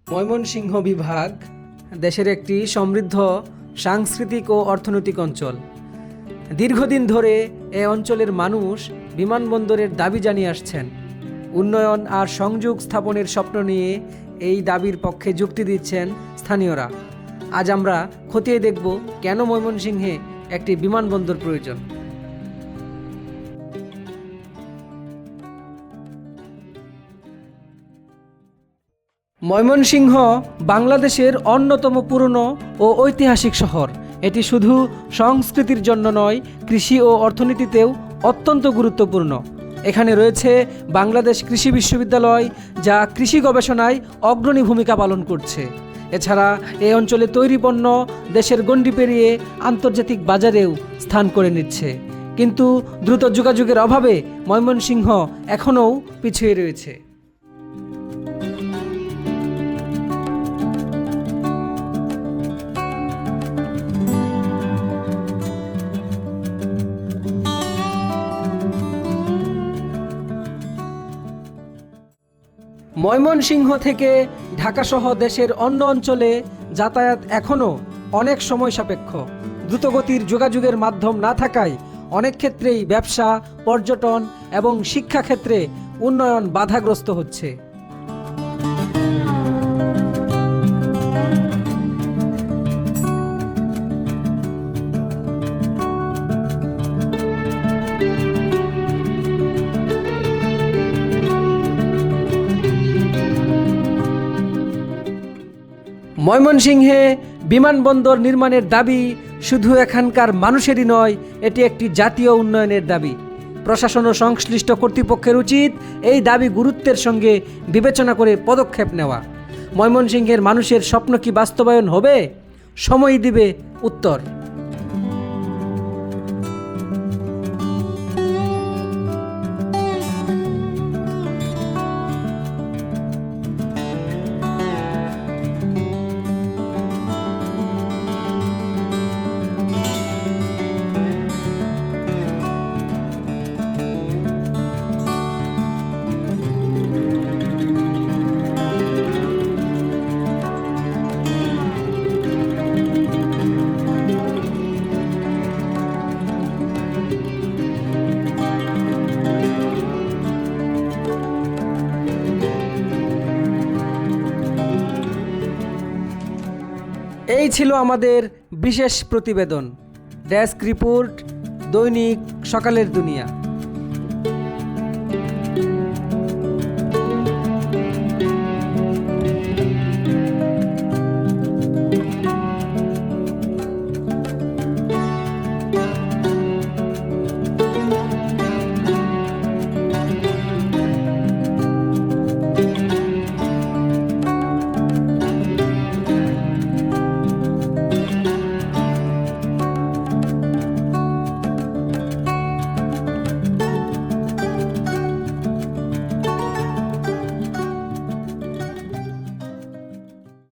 ময়মনসিংহ বিভাগ দেশের একটি সমৃদ্ধ সাংস্কৃতিক ও অর্থনৈতিক অঞ্চল। দীর্ঘদিন ধরে এ অঞ্চলের মানুষ বিমানবন্দরের দাবি জানিয়ে আসছেন। উন্নয়ন আর সংযোগ স্থাপনের স্বপ্ন নিয়ে এই দাবির পক্ষে যুক্তি দিচ্ছেন স্থানীয়রা। আজ আমরা খতিয়ে দেখব কেন ময়মনসিংহে একটি বিমানবন্দর প্রয়োজন। ময়মনসিংহ বাংলাদেশের অন্যতম পুরনো ও ঐতিহাসিক শহর। এটি শুধু সংস্কৃতির জন্য নয়, কৃষি ও অর্থনীতিতেও অত্যন্ত গুরুত্বপূর্ণ। এখানে রয়েছে বাংলাদেশ কৃষি বিশ্ববিদ্যালয়, যা কৃষি গবেষণায় অগ্রণী ভূমিকা পালন করছে। এছাড়া এই অঞ্চলে তৈরি পণ্য দেশের গণ্ডি পেরিয়ে আন্তর্জাতিক বাজারেও স্থান করে নিচ্ছে। কিন্তু দ্রুত যোগাযোগের অভাবে ময়মনসিংহ এখনও পিছিয়ে রয়েছে। ময়মনসিংহ থেকে ঢাকাসহ দেশের অন্য অঞ্চলে যাতায়াত এখনও অনেক সময় সাপেক্ষ। দ্রুতগতির যোগাযোগের মাধ্যম না থাকায় অনেক ক্ষেত্রেই ব্যবসা, পর্যটন এবং শিক্ষাক্ষেত্রে উন্নয়ন বাধাগ্রস্ত হচ্ছে। ময়মনসিংহে বিমানবন্দর নির্মাণের দাবি শুধু এখানকার মানুষেরই নয়, এটি একটি জাতীয় উন্নয়নের দাবি। প্রশাসন ও সংশ্লিষ্ট কর্তৃপক্ষের উচিত এই দাবি গুরুত্বের সঙ্গে বিবেচনা করে পদক্ষেপ নেওয়া। ময়মনসিংহের মানুষের স্বপ্ন কি বাস্তবায়ন হবে? সময় দিবে উত্তর। এই ছিল আমাদের বিশেষ প্রতিবেদন। ডেস্ক রিপোর্ট, দৈনিক সকালের দুনিয়া।